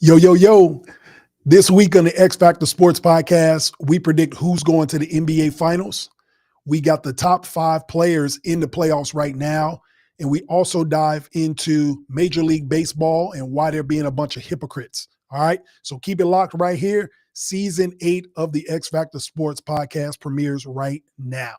Yo, yo, yo. This week on the X-Factor Sportz Podcast, we predict who's going to the NBA Finals. We got the top 5 players in the playoffs right now. And we also dive into Major League Baseball and why they're being a bunch of hypocrites. All right. So keep it locked right here. Season 8 of the X-Factor Sportz Podcast premieres right now.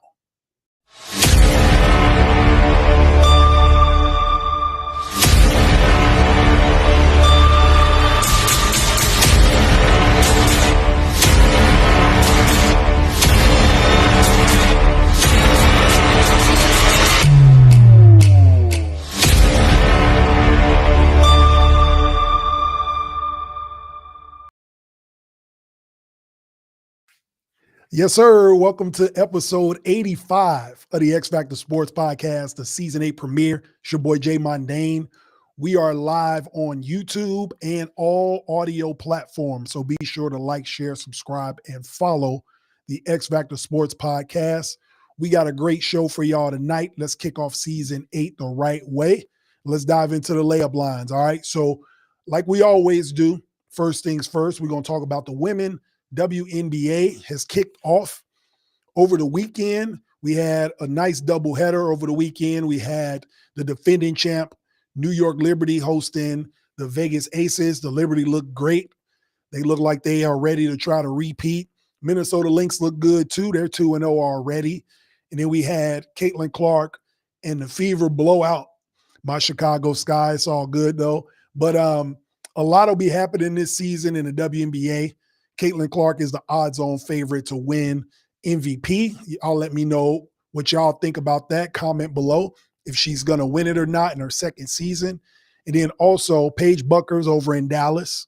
Yes, sir. Welcome to episode 85 of the X-Factor Sportz Podcast, the season 8 premiere. It's your boy Jay Mondaine. We are live on YouTube and all audio platforms. So be sure to like, share, subscribe, and follow the X-Factor Sportz Podcast. We got a great show for y'all tonight. Let's kick off season 8 the right way. Let's dive into the layup lines. All right. So like we always do, first things first, we're going to talk about the women. WNBA has kicked off over the weekend. We had a nice doubleheader over the weekend. We had the defending champ, New York Liberty, hosting the Vegas Aces. The Liberty looked great. They look like they are ready to try to repeat. Minnesota Lynx look good too. They're 2-0 already. And then we had Caitlin Clark and the Fever blowout by Chicago Sky. It's all good though. But a lot will be happening this season in the WNBA. Caitlin Clark is the odds-on favorite to win MVP. Y'all let me know what y'all think about that. Comment below if she's going to win it or not in her second season. And then also Paige Buckers over in Dallas.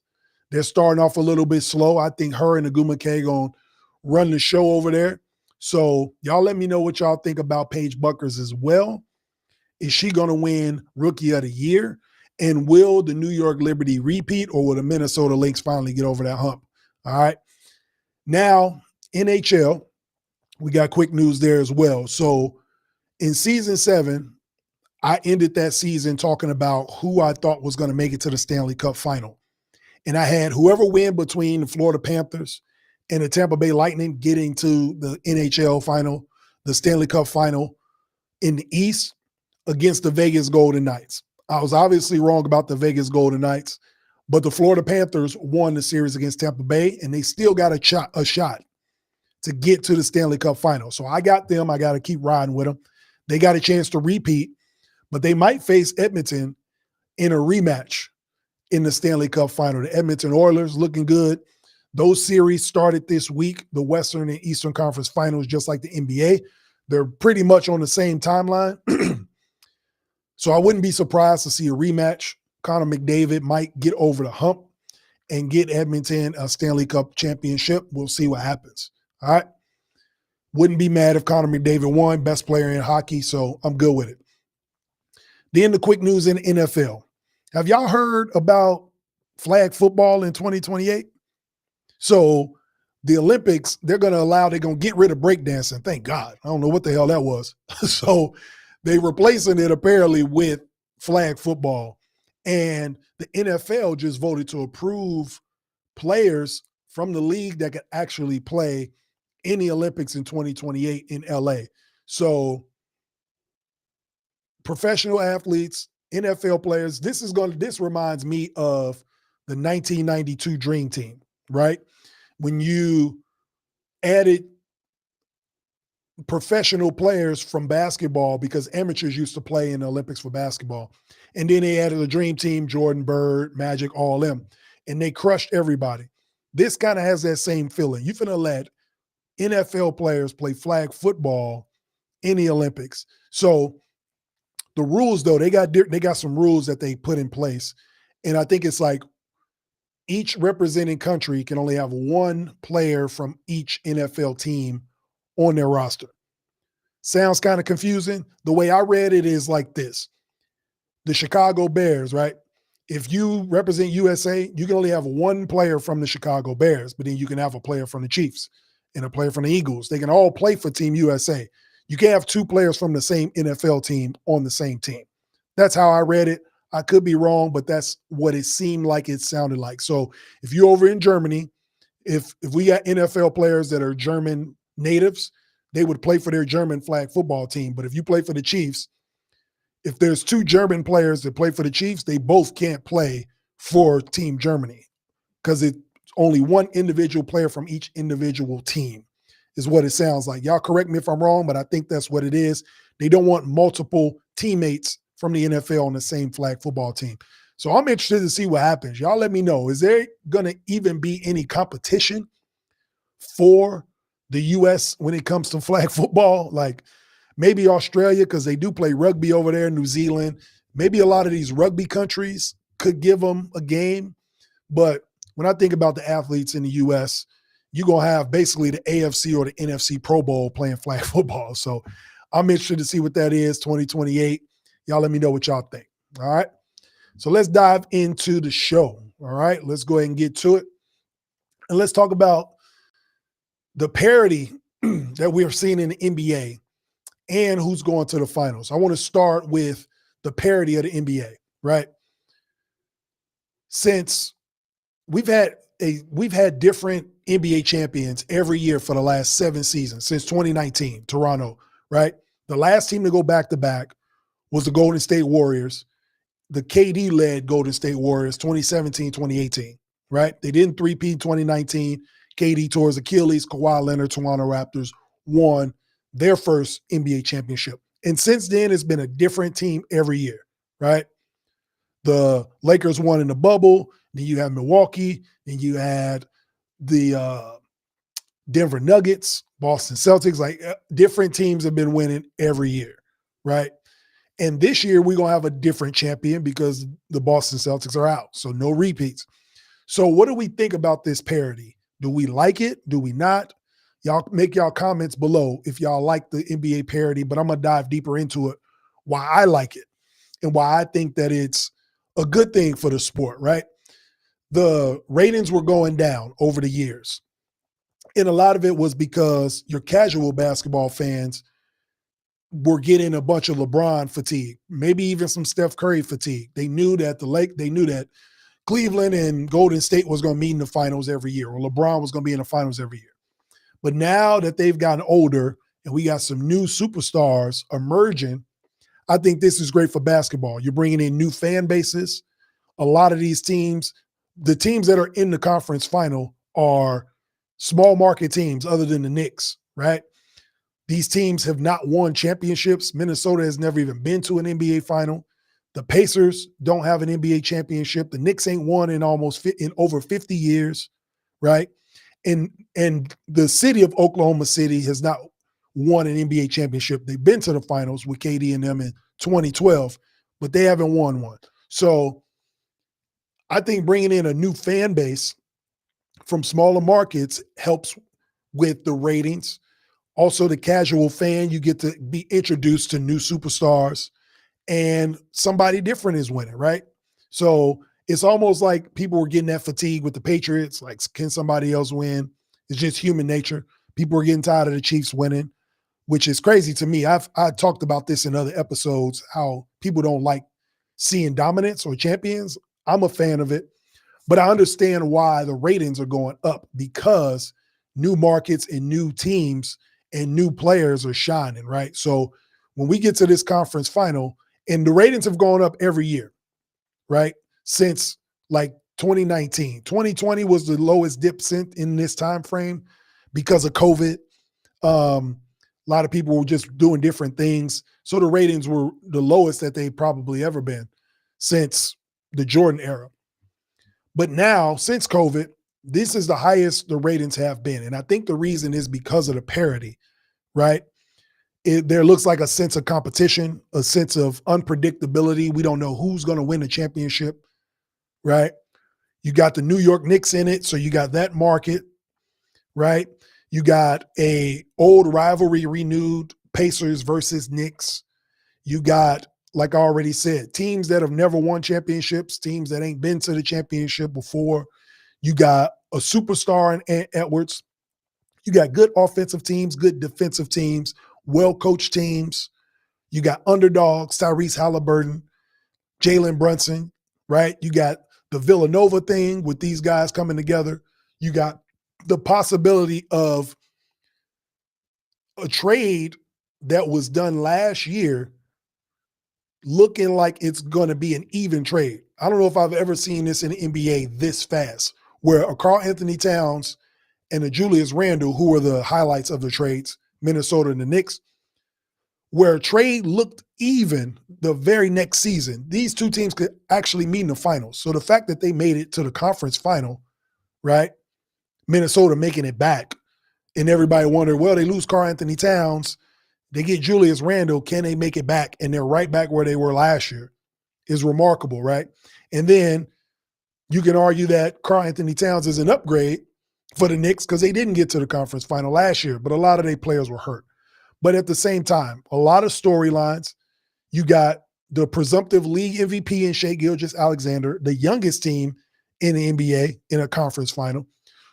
They're starting off a little bit slow. I think her and Agumake going to run the show over there. So y'all let me know what y'all think about Paige Buckers as well. Is she going to win Rookie of the Year? And will the New York Liberty repeat, or will the Minnesota Lynx finally get over that hump? All right. Now, NHL, we got quick news there as well. So in season 7, I ended that season talking about who I thought was going to make it to the Stanley Cup final. And I had whoever win between the Florida Panthers and the Tampa Bay Lightning getting to the NHL final, the Stanley Cup final in the East against the Vegas Golden Knights. I was obviously wrong about the Vegas Golden Knights. But the Florida Panthers won the series against Tampa Bay, and they still got a shot to get to the Stanley Cup final. So I got them. I got to keep riding with them. They got a chance to repeat, but they might face Edmonton in a rematch in the Stanley Cup final. The Edmonton Oilers looking good. Those series started this week, the Western and Eastern Conference Finals, just like the NBA. They're pretty much on the same timeline. So I wouldn't be surprised to see a rematch. Connor McDavid might get over the hump and get Edmonton a Stanley Cup championship. We'll see what happens. All right. Wouldn't be mad if Connor McDavid won, best player in hockey, so I'm good with it. Then the quick news in the NFL. Have y'all heard about flag football in 2028? So the Olympics, they're going to get rid of breakdancing. Thank God. I don't know what the hell that was. So they replacing it apparently with flag football. And the NFL just voted to approve players from the league that could actually play in the Olympics in 2028 in LA. So professional athletes, NFL players, this reminds me of the 1992 Dream Team, right? When you added professional players from basketball, because amateurs used to play in the Olympics for basketball. And then they added a dream team, Jordan Bird, Magic, all them, and they crushed everybody. This kind of has that same feeling. You're finna let NFL players play flag football in the Olympics. So the rules, though, they got some rules that they put in place. And I think it's like each representing country can only have one player from each NFL team on their roster. Sounds kind of confusing. The way I read it is like this. The Chicago Bears, right? If you represent USA, you can only have one player from the Chicago Bears, but then you can have a player from the Chiefs and a player from the Eagles. They can all play for Team USA. You can't have 2 players from the same NFL team on the same team. That's how I read it. I could be wrong, but that's what it seemed like it sounded like. So if you're over in Germany, if we got NFL players that are German natives, they would play for their German flag football team. But if you play for the Chiefs, if there's two German players that play for the Chiefs, they both can't play for Team Germany because it's only one individual player from each individual team is what it sounds like. Y'all correct me if I'm wrong, but I think that's what it is. They don't want multiple teammates from the NFL on the same flag football team. So I'm interested to see what happens. Y'all let me know. Is there going to even be any competition for the U.S. when it comes to flag football? Like maybe Australia, because they do play rugby over there, New Zealand. Maybe a lot of these rugby countries could give them a game. But when I think about the athletes in the U.S., you're going to have basically the AFC or the NFC Pro Bowl playing flag football. So I'm interested to see what that is, 2028. Y'all let me know what y'all think. All right. So let's dive into the show. All right. Let's go ahead and get to it. And let's talk about the parity that we are seeing in the NBA and who's going to the finals. I want to start with the parity of the NBA, right? Since we've had different NBA champions every year for the last 7 seasons, since 2019, Toronto, right? The last team to go back-to-back was the Golden State Warriors, the KD-led Golden State Warriors, 2017, 2018, right? They didn't three-peat 2019. KD tore his Achilles. Kawhi Leonard, Toronto Raptors won their first NBA championship. And since then, it's been a different team every year, right? The Lakers won in the bubble. Then you have Milwaukee. Then you had the Denver Nuggets, Boston Celtics. Like different teams have been winning every year, right? And this year, we're going to have a different champion because the Boston Celtics are out. So no repeats. So what do we think about this parity? Do we like it? Do we not? Y'all make y'all comments below if y'all like the NBA parity, but I'm going to dive deeper into it, why I like it and why I think that it's a good thing for the sport, right? The ratings were going down over the years. And a lot of it was because your casual basketball fans were getting a bunch of LeBron fatigue, maybe even some Steph Curry fatigue. They knew that Cleveland and Golden State was going to meet in the finals every year, or LeBron was going to be in the finals every year. But now that they've gotten older and we got some new superstars emerging, I think this is great for basketball. You're bringing in new fan bases. A lot of these teams, the teams that are in the conference final are small market teams other than the Knicks, right? These teams have not won championships. Minnesota has never even been to an NBA final. The Pacers don't have an NBA championship. The Knicks ain't won in over 50 years, right? And the city of Oklahoma City has not won an NBA championship. They've been to the finals with KD and them in 2012, but they haven't won one. So I think bringing in a new fan base from smaller markets helps with the ratings. Also, the casual fan, you get to be introduced to new superstars and somebody different is winning, right? So it's almost like people were getting that fatigue with the Patriots. Like, can somebody else win? It's just human nature. People are getting tired of the Chiefs winning, which is crazy to me. I talked about this in other episodes, how people don't like seeing dominance or champions. I'm a fan of it, but I understand why the ratings are going up because new markets and new teams and new players are shining, right? So when we get to this conference final, and the ratings have gone up every year, right? Since like 2019. 2020 was the lowest dip in this time frame because of COVID. A lot of people were just doing different things. So the ratings were the lowest that they've probably ever been since the Jordan era. But now, since COVID, this is the highest the ratings have been. And I think the reason is because of the parity, right? There looks like a sense of competition, a sense of unpredictability. We don't know who's going to win the championship, right? You got the New York Knicks in it, so you got that market, right? You got a old rivalry renewed, Pacers versus Knicks. You got, like I already said, teams that have never won championships, teams that ain't been to the championship before. You got a superstar in Edwards. You got good offensive teams, good defensive teams, well-coached teams. You got underdogs, Tyrese Halliburton. Jalen Brunson, right? You got the Villanova thing with these guys coming together. You got the possibility of a trade that was done last year looking like it's going to be an even trade. I don't know if I've ever seen this in the NBA this fast, where a Karl Anthony Towns and a Julius Randle, who were the highlights of the trades, Minnesota and the Knicks, where a trade looked even the very next season. These two teams could actually meet in the finals. So the fact that they made it to the conference final, right? Minnesota making it back, and everybody wondered, well, they lose Karl Anthony Towns, they get Julius Randle, can they make it back? And they're right back where they were last year. Is remarkable, right? And then you can argue that Karl Anthony Towns is an upgrade for the Knicks because they didn't get to the conference final last year, but a lot of their players were hurt. But at the same time, a lot of storylines. You got the presumptive league MVP in Shai Gilgeous-Alexander, the youngest team in the NBA in a conference final.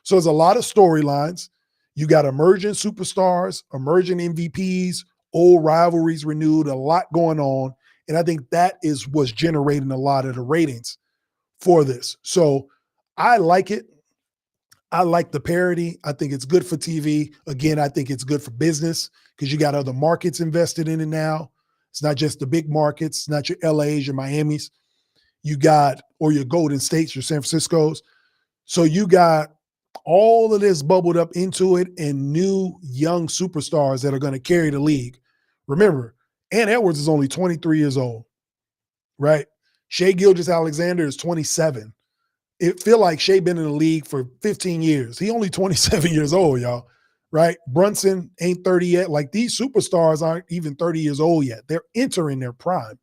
So there's a lot of storylines. You got emerging superstars, emerging MVPs, old rivalries renewed, a lot going on. And I think that is what's generating a lot of the ratings for this. So I like it. I like the parity. I think it's good for TV. Again, I think it's good for business because you got other markets invested in it now. It's not just the big markets, it's not your LAs, your Miamis. You got, or your Golden States, your San Franciscos. So you got all of this bubbled up into it and new young superstars that are going to carry the league. Remember, Ant Edwards is only 23 years old, right? Shai Gilgeous-Alexander is 27. It feel like Shai been in the league for 15 years. He only 27 years old, y'all, right? Brunson ain't 30 yet. Like, these superstars aren't even 30 years old yet. They're entering their prime.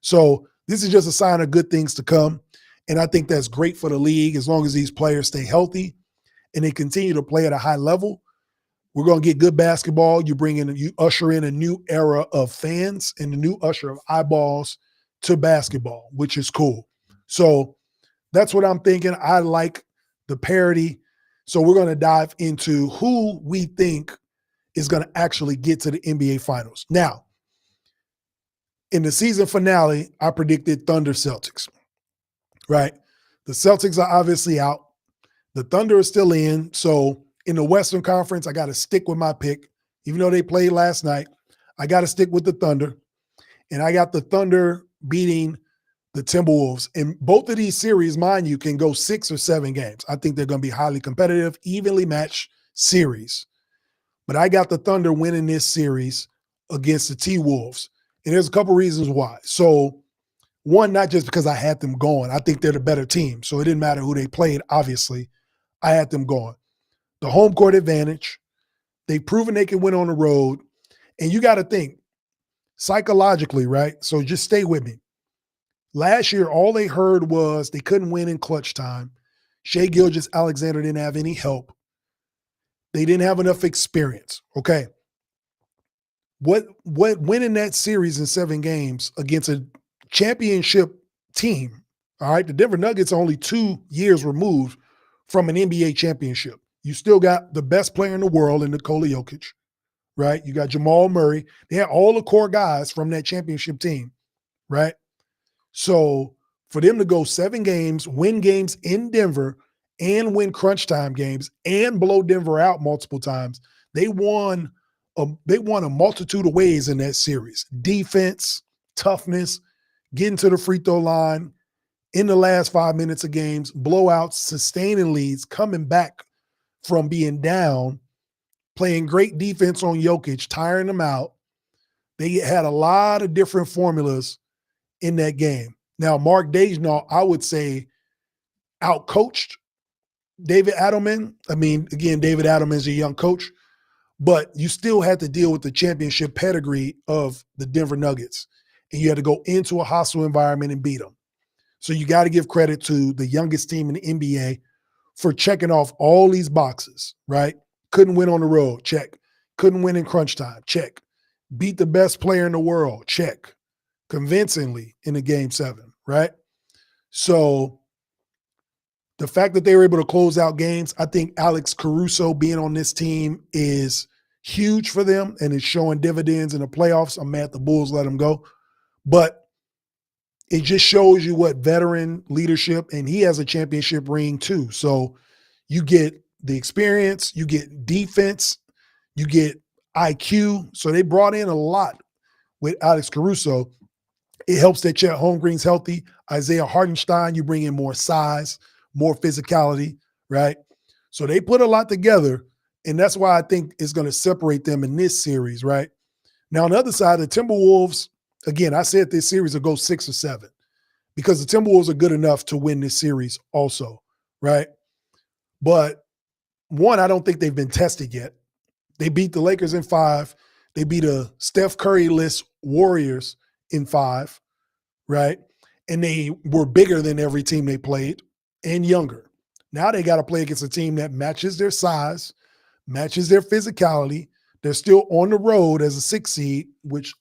So this is just a sign of good things to come. And I think that's great for the league as long as these players stay healthy and they continue to play at a high level. We're going to get good basketball. You usher in a new era of fans and a new usher of eyeballs to basketball, which is cool. So that's what I'm thinking. I like the parity. So we're going to dive into who we think is going to actually get to the NBA Finals. Now, in the season finale, I predicted Thunder Celtics, right? The Celtics are obviously out. The Thunder is still in. So in the Western Conference, I got to stick with my pick. Even though they played last night, I got to stick with the Thunder. And I got the Thunder beating the Timberwolves. And both of these series, mind you, can go 6 or 7 games. I think they're going to be highly competitive, evenly matched series. But I got the Thunder winning this series against the T-Wolves. And there's a couple reasons why. So, one, not just because I had them going. I think they're the better team. So it didn't matter who they played, obviously. I had them going. The home court advantage. They've proven they can win on the road. And you got to think psychologically, right? So just stay with me. Last year, all they heard was they couldn't win in clutch time. Shai Gilgeous-Alexander didn't have any help. They didn't have enough experience. Okay. What winning that series in 7 games against a championship team, all right? The Denver Nuggets are only 2 years removed from an NBA championship. You still got the best player in the world in Nikola Jokic, right? You got Jamal Murray. They had all the core guys from that championship team, right? So for them to go 7 games, win games in Denver, and win crunch time games, and blow Denver out multiple times, they won a multitude of ways in that series. Defense, toughness, getting to the free throw line in the last 5 minutes of games, blowouts, sustaining leads, coming back from being down, playing great defense on Jokic, tiring them out. They had a lot of different formulas in that game. Now, Mark Daigneault, I would say, outcoached David Adelman. I mean, again, David Adelman is a young coach, but you still had to deal with the championship pedigree of the Denver Nuggets, and you had to go into a hostile environment and beat them. So you got to give credit to the youngest team in the NBA for checking off all these boxes, right? Couldn't win on the road, check. Couldn't win in crunch time, check. Beat the best player in the world, check. Convincingly in the Game 7, right? So the fact that they were able to close out games, I think Alex Caruso being on this team is huge for them and is showing dividends in the playoffs. I'm mad the Bulls let him go. But it just shows you what veteran leadership, and he has a championship ring too. So you get the experience, you get defense, you get IQ. So they brought in a lot with Alex Caruso. It helps that Chet Holmgren's healthy. Isaiah Hartenstein, you bring in more size, more physicality, right? So they put a lot together, and that's why I think it's going to separate them in this series, right? Now, on the other side, the Timberwolves, again, I said this series will go 6 or 7 because the Timberwolves are good enough to win this series also, right? But one, I don't think they've been tested yet. They beat the Lakers in 5. They beat a Steph Curry-less Warriors in 5, right? And they were bigger than every team they played and younger. Now they got to play against a team that matches their size, matches their physicality. They're still on the road as a 6 seed, which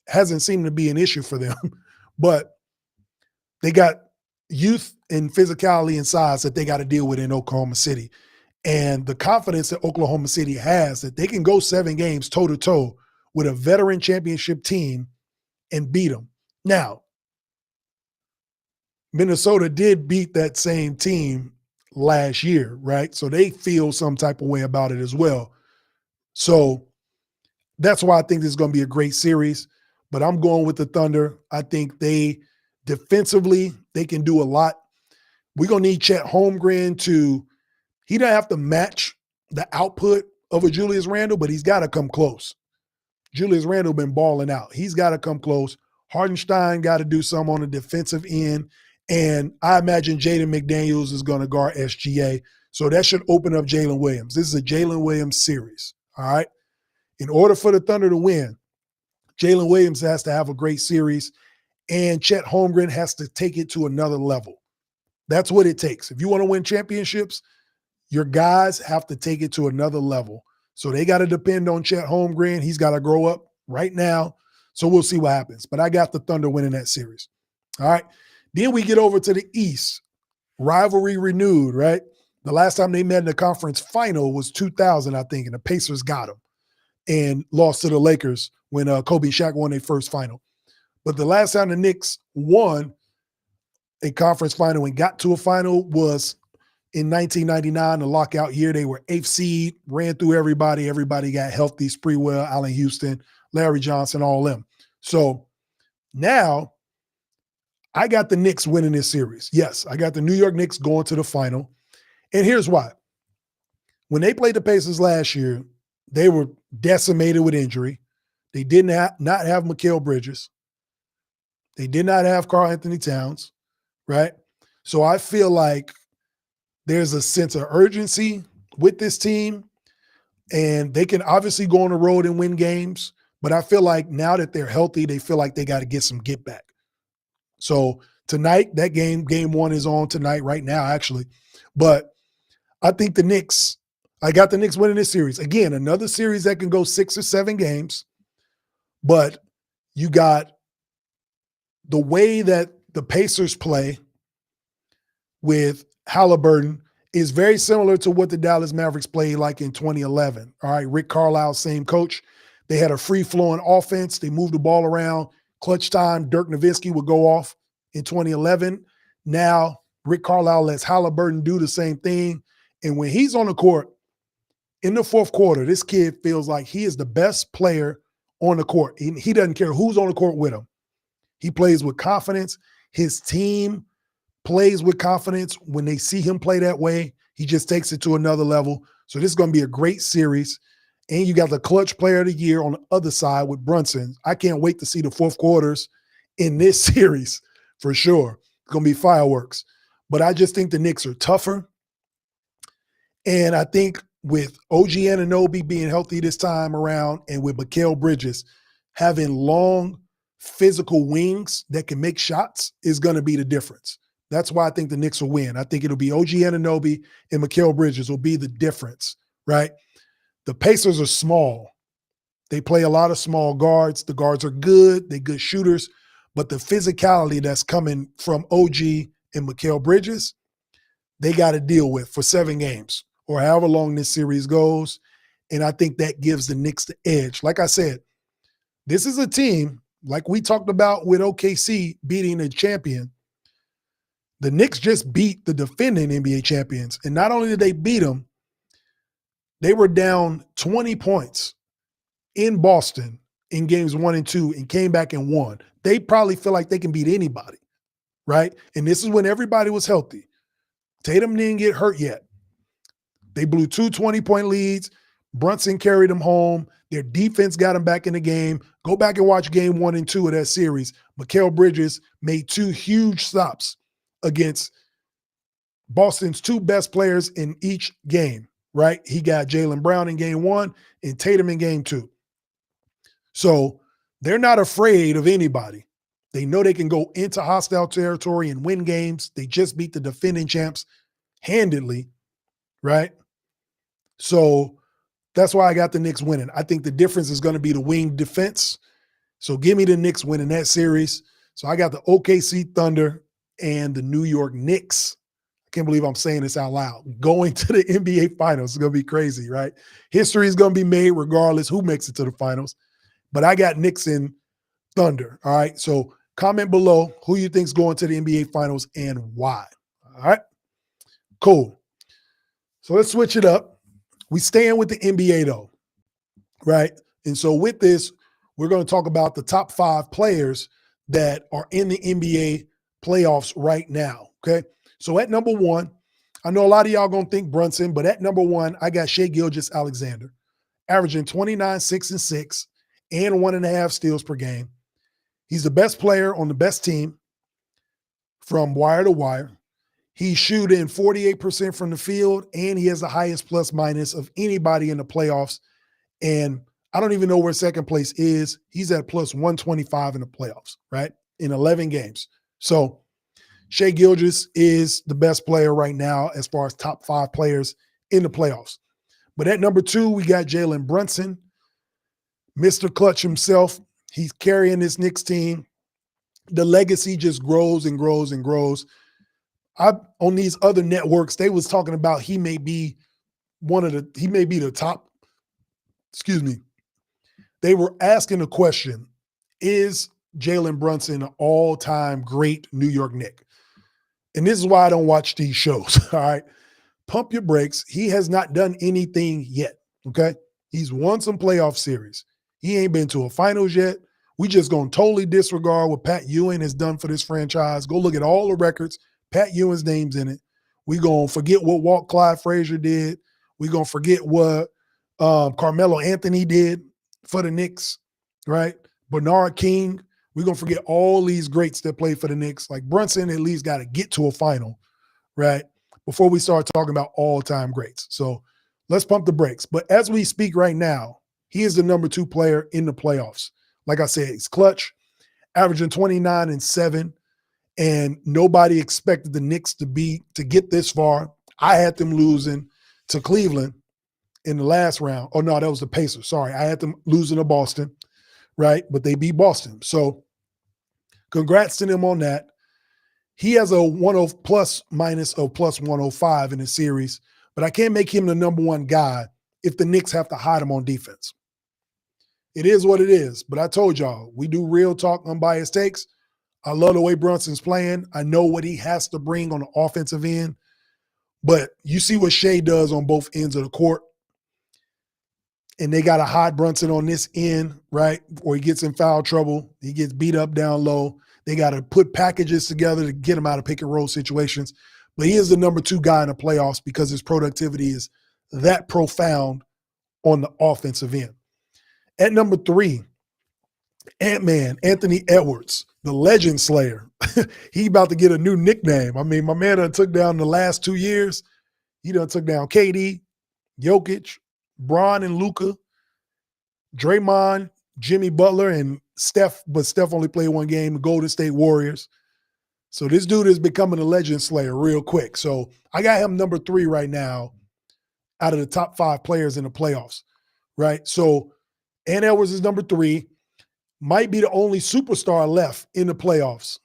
hasn't seemed to be an issue for them. But they got youth and physicality and size that they got to deal with in Oklahoma City. And the confidence that Oklahoma City has that they can go 7 games toe-to-toe with a veteran championship team and beat them. Now, Minnesota did beat that same team last year, right? So they feel some type of way about it as well. So that's why I think this is going to be a great series. But I'm going with the Thunder. I think they defensively, they can do a lot. We're going to need Chet Holmgren to – he doesn't have to match the output of a Julius Randle, but he's got to come close. Julius Randle been balling out. He's got to come close. Hardenstein got to do some on the defensive end. And I imagine Jaden McDaniels is going to guard SGA. So that should open up Jalen Williams. This is a Jalen Williams series, all right? In order for the Thunder to win, Jalen Williams has to have a great series, and Chet Holmgren has to take it to another level. That's what it takes. If you want to win championships, your guys have to take it to another level. So they got to depend on Chet Holmgren. He's got to grow up right now. So we'll see what happens. But I got the Thunder winning that series. All right. Then we get over to the East. Rivalry renewed, right? The last time they met in the conference final was 2000, I think, and the Pacers got them and lost to the Lakers when Kobe and Shaq won their first final. But the last time the Knicks won a conference final and got to a final was in 1999, the lockout year. They were 8th seed, ran through everybody. Everybody got healthy. Sprewell, Allen Houston, Larry Johnson, all them. So now I got the Knicks winning this series. Yes, I got the New York Knicks going to the final. And here's why. When they played the Pacers last year, they were decimated with injury. They did not have Mikal Bridges. They did not have Karl Anthony Towns, right? So I feel like there's a sense of urgency with this team, and they can obviously go on the road and win games. But I feel like now that they're healthy, they feel like they got to get some get back. So tonight, that game 1 is on tonight, right now, actually. But I think I got the Knicks winning this series. Again, another series that can go 6 or 7 games. But you got the way that the Pacers play with Halliburton is very similar to what the Dallas Mavericks played like in 2011. All right, Rick Carlisle, same coach. They had a free-flowing offense. They moved the ball around. Clutch time, Dirk Nowitzki would go off in 2011. Now, Rick Carlisle lets Halliburton do the same thing. And when he's on the court in the fourth quarter, this kid feels like he is the best player on the court. He doesn't care who's on the court with him. He plays with confidence. His team plays with confidence. When they see him play that way, he just takes it to another level. So this is going to be a great series. And you got the clutch player of the year on the other side with Brunson. I can't wait to see the fourth quarters in this series for sure. It's going to be fireworks. But I just think the Knicks are tougher. And I think with OG Anunoby being healthy this time around and with Mikal Bridges having long physical wings that can make shots is going to be the difference. That's why I think the Knicks will win. I think it'll be OG Anunoby and Mikal Bridges will be the difference, right? The Pacers are small. They play a lot of small guards. The guards are good. They're good shooters. But the physicality that's coming from OG and Mikal Bridges, they got to deal with for 7 games or however long this series goes. And I think that gives the Knicks the edge. Like I said, this is a team like we talked about with OKC beating the champion, the Knicks just beat the defending NBA champions. And not only did they beat them, they were down 20 points in Boston in games 1 and 2 and came back and won. They probably feel like they can beat anybody, right? And this is when everybody was healthy. Tatum didn't get hurt yet. They blew 2 20-point leads. Brunson carried them home. Their defense got them back in the game. Go back and watch game 1 and 2 of that series. Mikal Bridges made 2 huge stops against Boston's 2 best players in each game, right? He got Jaylen Brown in game 1 and Tatum in game 2. So they're not afraid of anybody. They know they can go into hostile territory and win games. They just beat the defending champs handedly, right? So that's why I got the Knicks winning. I think the difference is going to be the wing defense. So give me the Knicks winning that series. So I got the OKC Thunder and the New York Knicks. I can't believe I'm saying this out loud. Going to the NBA Finals is going to be crazy, right? History is going to be made regardless who makes it to the finals. But I got Knicks and Thunder, all right? So comment below who you think's going to the NBA Finals and why, all right? Cool. So let's switch it up. We staying with the NBA though, right? And so with this, we're going to talk about the top 5 players that are in the NBA playoffs right now, okay? So at number 1, I know a lot of y'all going to think Brunson, but at number 1, I got Shai Gilgeous-Alexander, averaging 29, 6, and 6, and 1.5 steals per game. He's the best player on the best team from wire to wire. He's shooting 48% from the field, and he has the highest plus minus of anybody in the playoffs. And I don't even know where second place is. He's at plus 125 in the playoffs, right? In 11 games. So Shai Gilgeous is the best player right now as far as top 5 players in the playoffs. But at number 2, we got Jalen Brunson, Mr. Clutch himself. He's carrying this Knicks team. The legacy just grows and grows and grows. On these other networks, they was talking about he may be the top. Excuse me. They were asking the question, is Jalen Brunson an all-time great New York Knick? And this is why I don't watch these shows, all right? Pump your brakes. He has not done anything yet, okay? He's won some playoff series. He ain't been to a finals yet. We just going to totally disregard what Pat Ewing has done for this franchise. Go look at all the records. Pat Ewing's name's in it. We going to forget what Walt Clyde Frazier did. We going to forget what Carmelo Anthony did for the Knicks, right? Bernard King. We're going to forget all these greats that played for the Knicks. Like Brunson at least got to get to a final, right, before we start talking about all-time greats. So let's pump the brakes. But as we speak right now, he is the number 2 player in the playoffs. Like I said, he's clutch, averaging 29 and 7, and nobody expected the Knicks to get this far. I had them losing to Cleveland in the last round. Oh, no, that was the Pacers. Sorry, I had them losing to Boston, right? But they beat Boston. So congrats to them on that. He has a plus minus of plus 105 in the series, but I can't make him the number 1 guy if the Knicks have to hide him on defense. It is what it is. But I told y'all, we do real talk, unbiased takes. I love the way Brunson's playing. I know what he has to bring on the offensive end. But you see what Shai does on both ends of the court. And they got to hide Brunson on this end, right? Or he gets in foul trouble. He gets beat up down low. They got to put packages together to get him out of pick and roll situations. But he is the number 2 guy in the playoffs because his productivity is that profound on the offensive end. At number 3, Ant-Man, Anthony Edwards, the legend slayer. He about to get a new nickname. I mean, my man done took down the last 2 years. He done took down KD, Jokic, Bron and Luka, Draymond, Jimmy Butler, and Steph, but Steph only played 1 game, the Golden State Warriors. So this dude is becoming a legend slayer real quick. So I got him number 3 right now out of the top 5 players in the playoffs, right? So Ant Edwards is number 3, might be the only superstar left in the playoffs,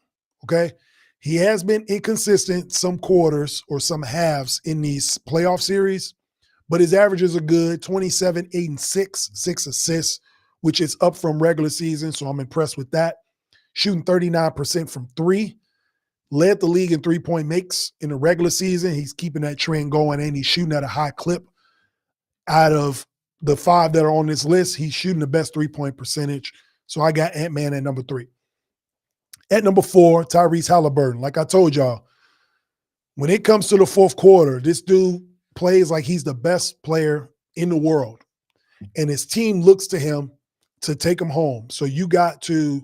okay? He has been inconsistent some quarters or some halves in these playoff series, but his averages are good, 27, 8, and 6, 6 assists. which is up from regular season, so I'm impressed with that. Shooting 39% from three. Led the league in three-point makes in the regular season. He's keeping that trend going, and he's shooting at a high clip. Out of the 5 that are on this list, he's shooting the best three-point percentage. So I got Ant-Man at number 3. At number 4, Tyrese Halliburton. Like I told y'all, when it comes to the fourth quarter, this dude plays like he's the best player in the world. And his team looks to him to take him home. So you got to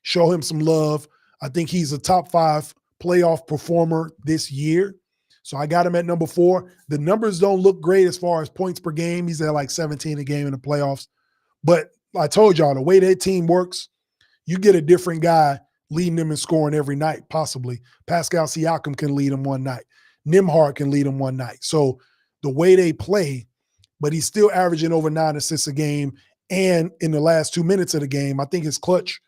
show him some love. I think he's a top 5 playoff performer this year. So I got him at number 4. The numbers don't look great as far as points per game. He's at like 17 a game in the playoffs. But I told y'all, the way that team works, you get a different guy leading them and scoring every night, possibly. Pascal Siakam can lead them one night. Nembhard can lead them one night. So the way they play, but he's still averaging over 9 assists a game. And in the last 2 minutes of the game, I think his clutch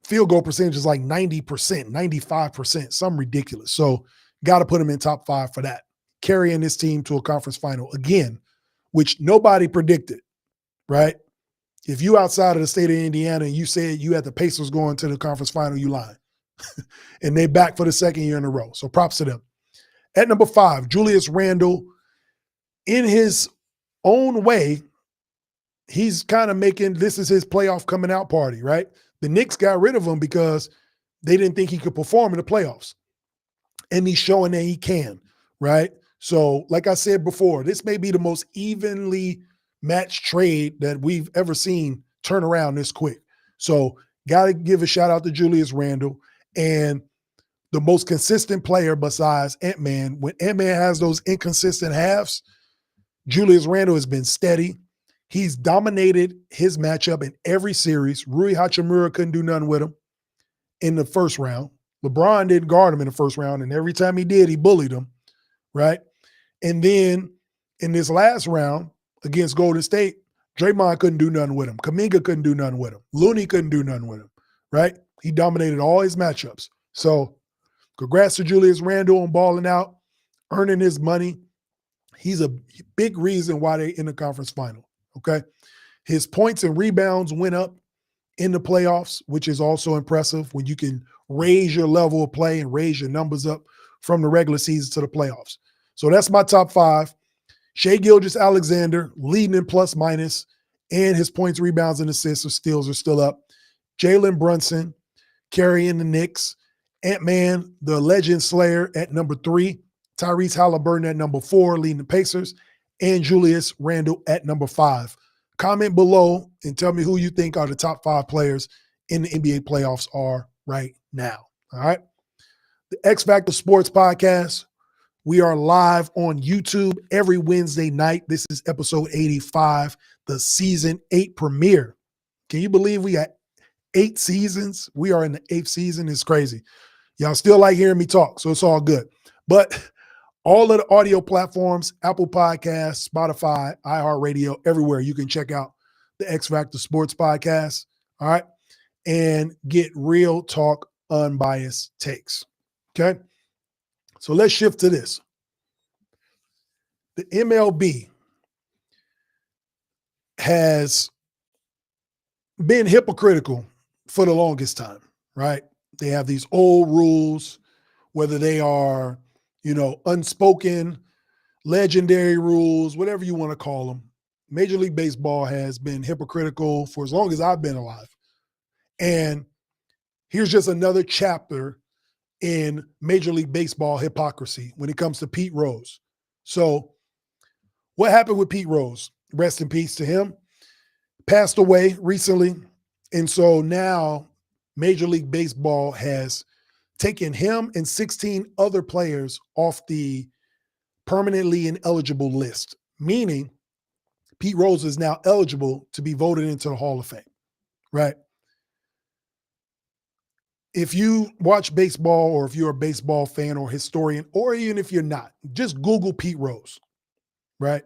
field goal percentage is like 90%, 95%, something ridiculous. So got to put him in top 5 for that. Carrying this team to a conference final again, which nobody predicted, right? If you outside of the state of Indiana and you said you had the Pacers going to the conference final, you lying. And they back for the second year in a row. So props to them. At number 5, Julius Randle. In his own way, he's kind of making, this is his playoff coming out party, right? The Knicks got rid of him because they didn't think he could perform in the playoffs. And he's showing that he can, right? So like I said before, this may be the most evenly matched trade that we've ever seen turn around this quick. So got to give a shout out to Julius Randle. And the most consistent player besides Ant-Man, when Ant-Man has those inconsistent halves, Julius Randle has been steady. He's dominated his matchup in every series. Rui Hachimura couldn't do nothing with him in the first round. LeBron didn't guard him in the first round, and every time he did, he bullied him, right? And then in this last round against Golden State, Draymond couldn't do nothing with him. Kuminga couldn't do nothing with him. Looney couldn't do nothing with him, right? He dominated all his matchups. So congrats to Julius Randle on balling out, earning his money. He's a big reason why they're in the conference final, okay? His points and rebounds went up in the playoffs, which is also impressive when you can raise your level of play and raise your numbers up from the regular season to the playoffs. So that's my top 5. Shai Gilgeous-Alexander leading in plus minus, and his points, rebounds, and assists or steals are still up. Jalen Brunson carrying the Knicks. Ant-Man, the legend slayer, at number 3. Tyrese Halliburton at number 4, leading the Pacers. And Julius Randle at number 5. Comment below and tell me who you think are the top 5 players in the NBA playoffs are right now. All right. The X-Factor Sportz Podcast. We are live on YouTube every Wednesday night. This is episode 85, the season 8 premiere. Can you believe we got 8 seasons? We are in the 8th season. It's crazy. Y'all still like hearing me talk, so it's all good. But all of the audio platforms, Apple Podcasts, Spotify, iHeartRadio, everywhere, you can check out the X-Factor Sportz Podcast, all right, and get real talk, unbiased takes, okay? So let's shift to this. The MLB has been hypocritical for the longest time, right? They have these old rules, whether they are, unspoken, legendary rules, whatever you want to call them. Major League Baseball has been hypocritical for as long as I've been alive. And here's just another chapter in Major League Baseball hypocrisy when it comes to Pete Rose. So what happened with Pete Rose? Rest in peace to him. Passed away recently. And so now Major League Baseball has taken him and 16 other players off the permanently ineligible list, meaning Pete Rose is now eligible to be voted into the Hall of Fame, right? If you watch baseball, or if you're a baseball fan or historian, or even if you're not, just Google Pete Rose, right?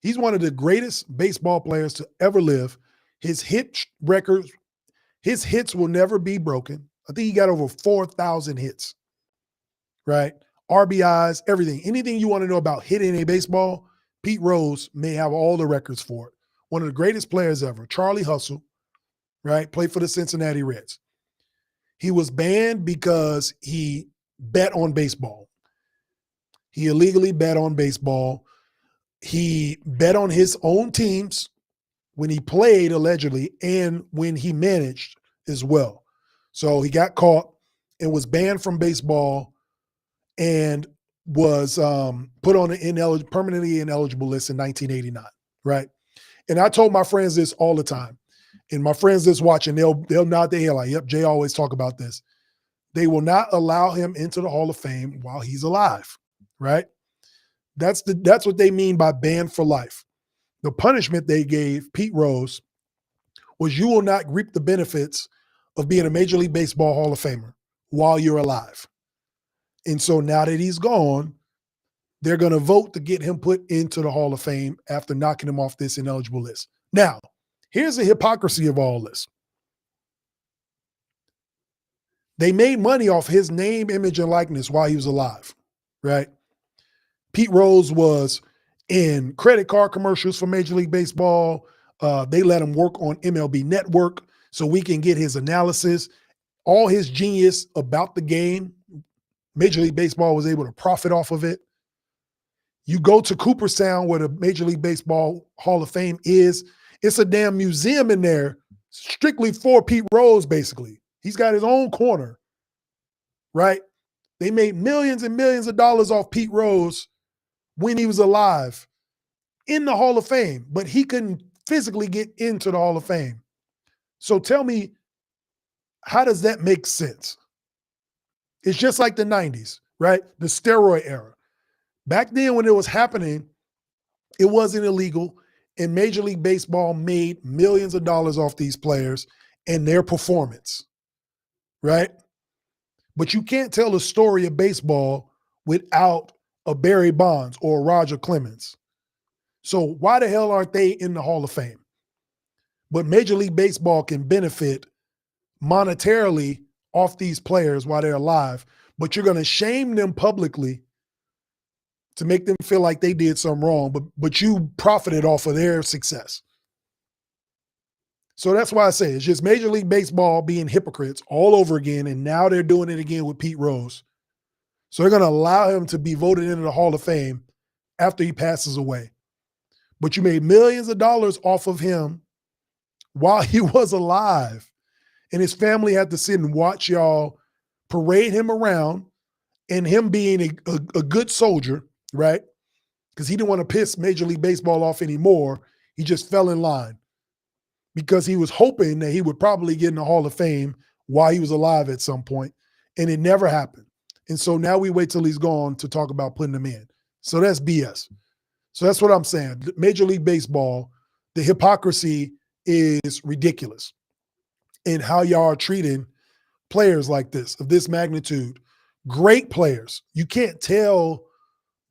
He's one of the greatest baseball players to ever live. His hit records, his hits will never be broken. I think he got over 4,000 hits, right? RBIs, everything. Anything you want to know about hitting a baseball, Pete Rose may have all the records for it. one of the greatest players ever, Charlie Hustle, right? Played for the Cincinnati Reds. He was banned because he bet on baseball. He illegally bet on baseball. He bet on his own teams when he played, allegedly, and when he managed as well. So he got caught and was banned from baseball and was put on an permanently ineligible list in 1989, right? And I told my friends this all the time. And my friends that's watching, they'll nod their head like, yep, Jay always talk about this. They will not allow him into the Hall of Fame while he's alive, right? That's what they mean by banned for life. The punishment they gave Pete Rose was you will not reap the benefits of being a Major League Baseball Hall of Famer while you're alive. And so now that he's gone, they're going to vote to get him put into the Hall of Fame after knocking him off this ineligible list. Now, here's the hypocrisy of all this. They made money off his name, image, and likeness while he was alive, right? Pete Rose was in credit card commercials for Major League Baseball. They let him work on MLB Network so we can get his analysis. All his genius about the game, Major League Baseball was able to profit off of it. You go to Cooperstown, where the Major League Baseball Hall of Fame is, it's a damn museum in there strictly for Pete Rose, basically. He's got his own corner, right? They made millions and millions of dollars off Pete Rose when he was alive in the Hall of Fame, but he couldn't physically get into the Hall of Fame. So tell me, how does that make sense? It's just like the 90s, right? The steroid era. Back then when it was happening, it wasn't illegal, and Major League Baseball made millions of dollars off these players and their performance, right? But you can't tell the story of baseball without a Barry Bonds or a Roger Clemens. So why the hell aren't they in the Hall of Fame? But Major League Baseball can benefit monetarily off these players while they're alive, but you're going to shame them publicly to make them feel like they did something wrong, but you profited off of their success. So that's why I say it's just Major League Baseball being hypocrites all over again, and now they're doing it again with Pete Rose. So they're going to allow him to be voted into the Hall of Fame after he passes away. But you made millions of dollars off of him while he was alive, and his family had to sit and watch y'all parade him around, and him being a good soldier, right? Because he didn't want to piss Major League Baseball off anymore. He just fell in line because he was hoping that he would probably get in the Hall of Fame while he was alive at some point, and it never happened. And so now we wait till he's gone to talk about putting him in. So that's BS. So that's what I'm saying. Major League Baseball, the hypocrisy is ridiculous in how y'all are treating players like this, of this magnitude. Great players. You can't tell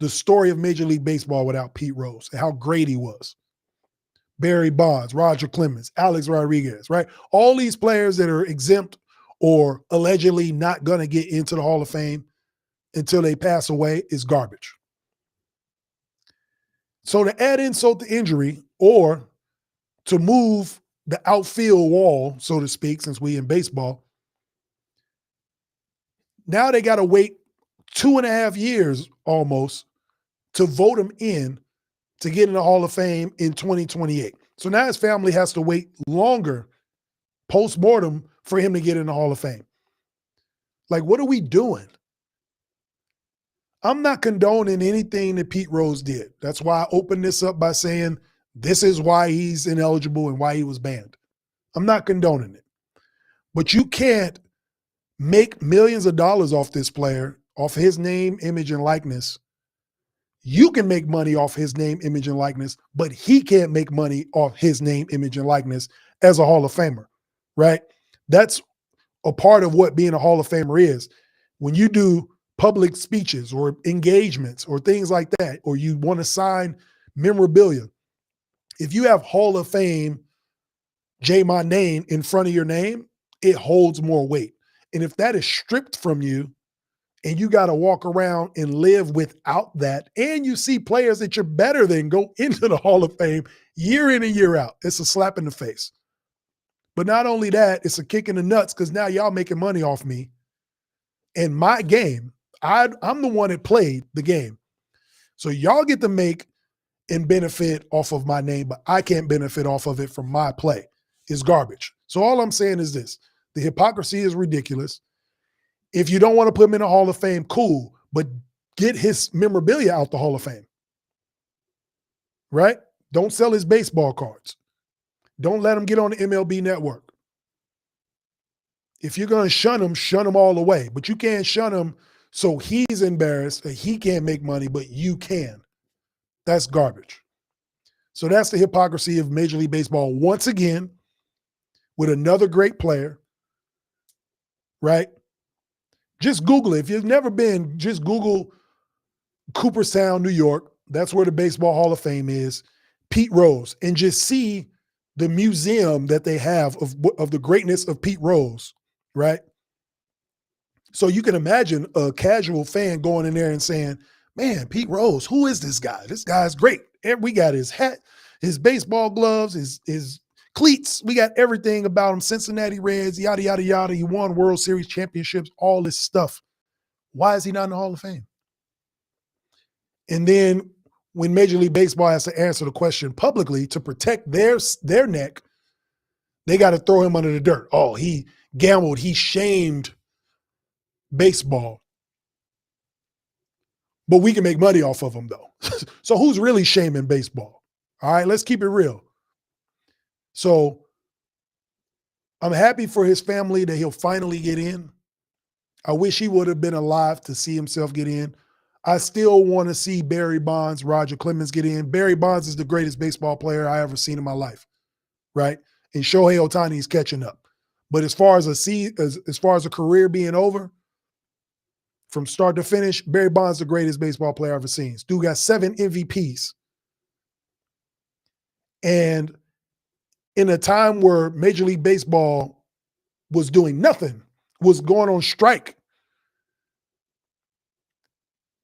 the story of Major League Baseball without Pete Rose and how great he was. Barry Bonds, Roger Clemens, Alex Rodriguez, right? All these players that are exempt or allegedly not going to get into the Hall of Fame until they pass away is garbage. So to add insult to injury, or to move the outfield wall, so to speak, since we in baseball, now they got to wait 2.5 years almost to vote him in to get in the Hall of Fame in 2028. So now his family has to wait longer post-mortem for him to get in the Hall of Fame. Like, what are we doing? I'm not condoning anything that Pete Rose did. That's why I opened this up by saying this is why he's ineligible and why he was banned. I'm not condoning it. But you can't make millions of dollars off this player, off his name, image, and likeness. You can make money off his name, image, and likeness, but he can't make money off his name, image, and likeness as a Hall of Famer, right? That's a part of what being a Hall of Famer is. When you do public speeches or engagements or things like that, or you want to sign memorabilia, if you have Hall of Fame Jay Mondaine in front of your name, it holds more weight. And if that is stripped from you and you got to walk around and live without that, and you see players that you're better than go into the Hall of Fame year in and year out, it's a slap in the face. But not only that, it's a kick in the nuts because now y'all making money off me. And my game, I'm the one that played the game. So y'all get to make and benefit off of my name, but I can't benefit off of it from my play. It's garbage. So all I'm saying is this. The hypocrisy is ridiculous. If you don't want to put him in the Hall of Fame, cool, but get his memorabilia out the Hall of Fame. Right? Don't sell his baseball cards. Don't let him get on the MLB network. If you're going to shun him all the way. But you can't shun him so he's embarrassed that he can't make money, but you can. That's garbage. So that's the hypocrisy of Major League Baseball once again with another great player, right? Just Google it. If you've never been, just Google Cooperstown, New York. That's where the Baseball Hall of Fame is. Pete Rose. And just see the museum that they have of the greatness of Pete Rose, right? So you can imagine a casual fan going in there and saying, man, Pete Rose, who is this guy? This guy's great. And we got his hat, his baseball gloves, his cleats. We got everything about him. Cincinnati Reds, yada, yada, yada. He won World Series championships, all this stuff. Why is he not in the Hall of Fame? And then when Major League Baseball has to answer the question publicly to protect their neck, they got to throw him under the dirt. Oh, he gambled. He shamed baseball. But we can make money off of him, though. So who's really shaming baseball? All right, let's keep it real. So I'm happy for his family that he'll finally get in. I wish he would have been alive to see himself get in. I still want to see Barry Bonds, Roger Clemens get in. Barry Bonds is the greatest baseball player I ever seen in my life, right? And Shohei Ohtani is catching up. But as far as a career being over, from start to finish, Barry Bonds is the greatest baseball player I've ever seen. Dude got 7 MVPs. And in a time where Major League Baseball was doing nothing, was going on strike,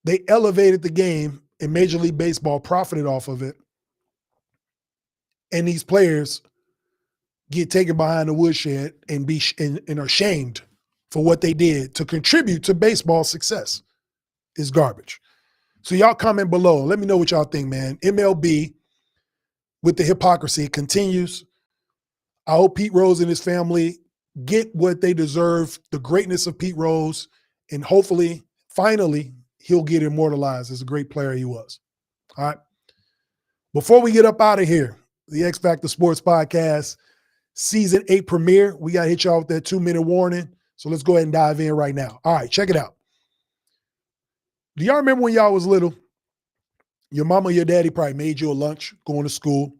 they elevated the game and Major League Baseball profited off of it. And these players get taken behind the woodshed and are shamed for what they did to contribute to baseball success. Is garbage. So y'all comment below. Let me know what y'all think, man. MLB with the hypocrisy continues. I hope Pete Rose and his family get what they deserve, the greatness of Pete Rose, and hopefully, finally, he'll get immortalized as a great player he was. All right. Before we get up out of here, the X-Factor Sportz Podcast, Season 8 premiere, we got to hit y'all with that 2-minute warning. So let's go ahead and dive in right now. All right, check it out. Do y'all remember when y'all was little, your mama or your daddy probably made you a lunch going to school,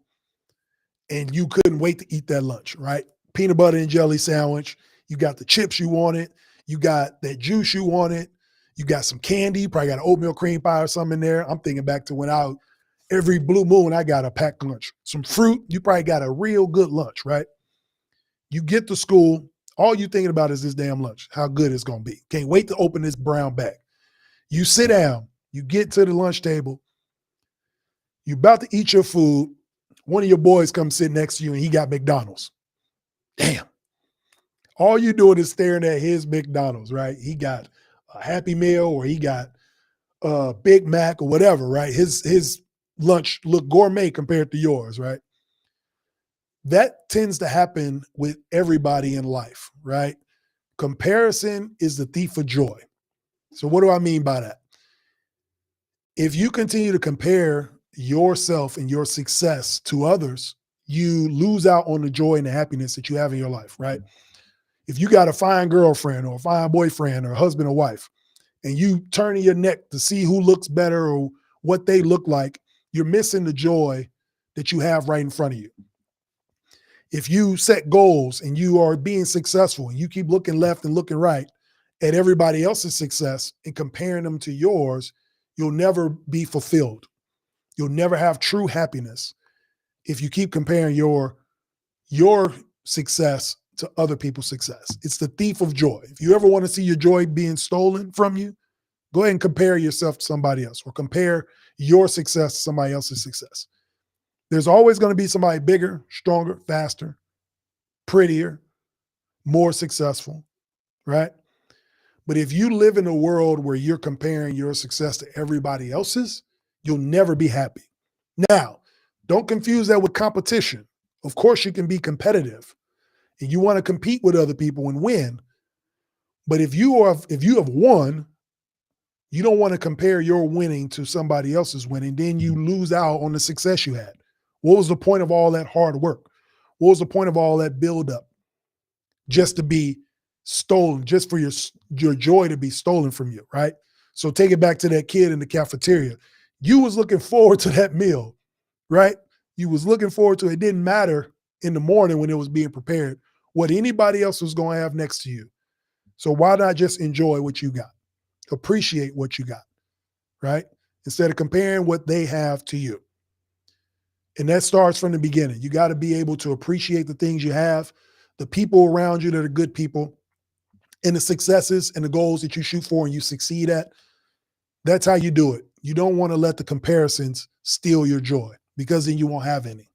and you couldn't wait to eat that lunch, right? Peanut butter and jelly sandwich. You got the chips you wanted. You got that juice you wanted. You got some candy. You probably got an oatmeal cream pie or something in there. I'm thinking back to every blue moon, I got a packed lunch. Some fruit. You probably got a real good lunch, right? You get to school. All you thinking about is this damn lunch, how good it's going to be. Can't wait to open this brown bag. You sit down. You get to the lunch table. You about to eat your food. One of your boys comes sit next to you, and he got McDonald's. Damn. All you doing is staring at his McDonald's, right? He got a Happy Meal or he got a Big Mac or whatever, right? His lunch looked gourmet compared to yours, right? That tends to happen with everybody in life, right? Comparison is the thief of joy. So what do I mean by that? If you continue to compare yourself and your success to others, you lose out on the joy and the happiness that you have in your life, right? If you got a fine girlfriend or a fine boyfriend or husband or wife, and you turning your neck to see who looks better or what they look like, you're missing the joy that you have right in front of you. If you set goals and you are being successful and you keep looking left and looking right at everybody else's success and comparing them to yours, you'll never be fulfilled. You'll never have true happiness if you keep comparing your success to other people's success. It's the thief of joy. If you ever want to see your joy being stolen from you, Go ahead and compare yourself to somebody else, or compare your success to somebody else's success. There's always going to be somebody bigger, stronger, faster, prettier, more successful, right? But if you live in a world where you're comparing your success to everybody else's, you'll never be happy. Now, don't confuse that with competition. Of course, you can be competitive and you want to compete with other people and win. But if you have won, you don't want to compare your winning to somebody else's winning. Then you lose out on the success you had. What was the point of all that hard work? What was the point of all that buildup? Just to be stolen, just for your joy to be stolen from you, right? So take it back to that kid in the cafeteria. You was looking forward to that meal, right? You was looking forward to it. It didn't matter in the morning when it was being prepared what anybody else was going to have next to you. So why not just enjoy what you got? Appreciate what you got, right? Instead of comparing what they have to you. And that starts from the beginning. You got to be able to appreciate the things you have, the people around you that are good people, and the successes and the goals that you shoot for and you succeed at. That's how you do it. You don't want to let the comparisons steal your joy, because then you won't have any,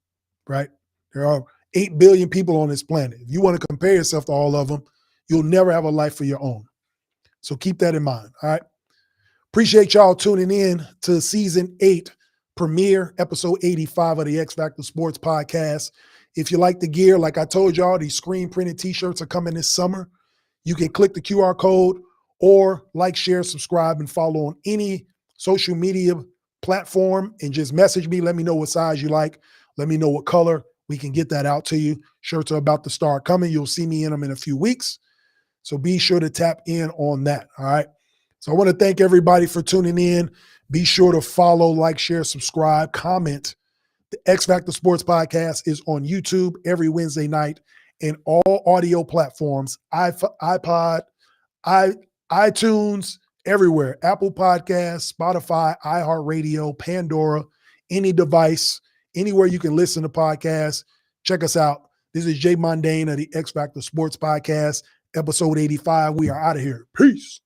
right? There are 8 billion people on this planet. If you want to compare yourself to all of them, you'll never have a life for your own. So keep that in mind, all right? Appreciate y'all tuning in to season 8 premiere, episode 85 of the X-Factor Sportz Podcast. If you like the gear, like I told y'all, these screen printed t-shirts are coming this summer. You can click the QR code or like, share, subscribe, and follow on any social media platform and just message me. Let me know what size you like. Let me know what color. We can get that out to you. Shirts are about to start coming. You'll see me in them in a few weeks. So be sure to tap in on that, all right? So I want to thank everybody for tuning in. Be sure to follow, like, share, subscribe, comment. The X-Factor Sportz Podcast is on YouTube every Wednesday night and all audio platforms, iPod, iTunes, everywhere. Apple Podcasts, Spotify, iHeartRadio, Pandora, any device, anywhere you can listen to podcasts. Check us out. This is Jay Mondaine of the X-Factor Sportz Podcast, episode 85. We are out of here. Peace.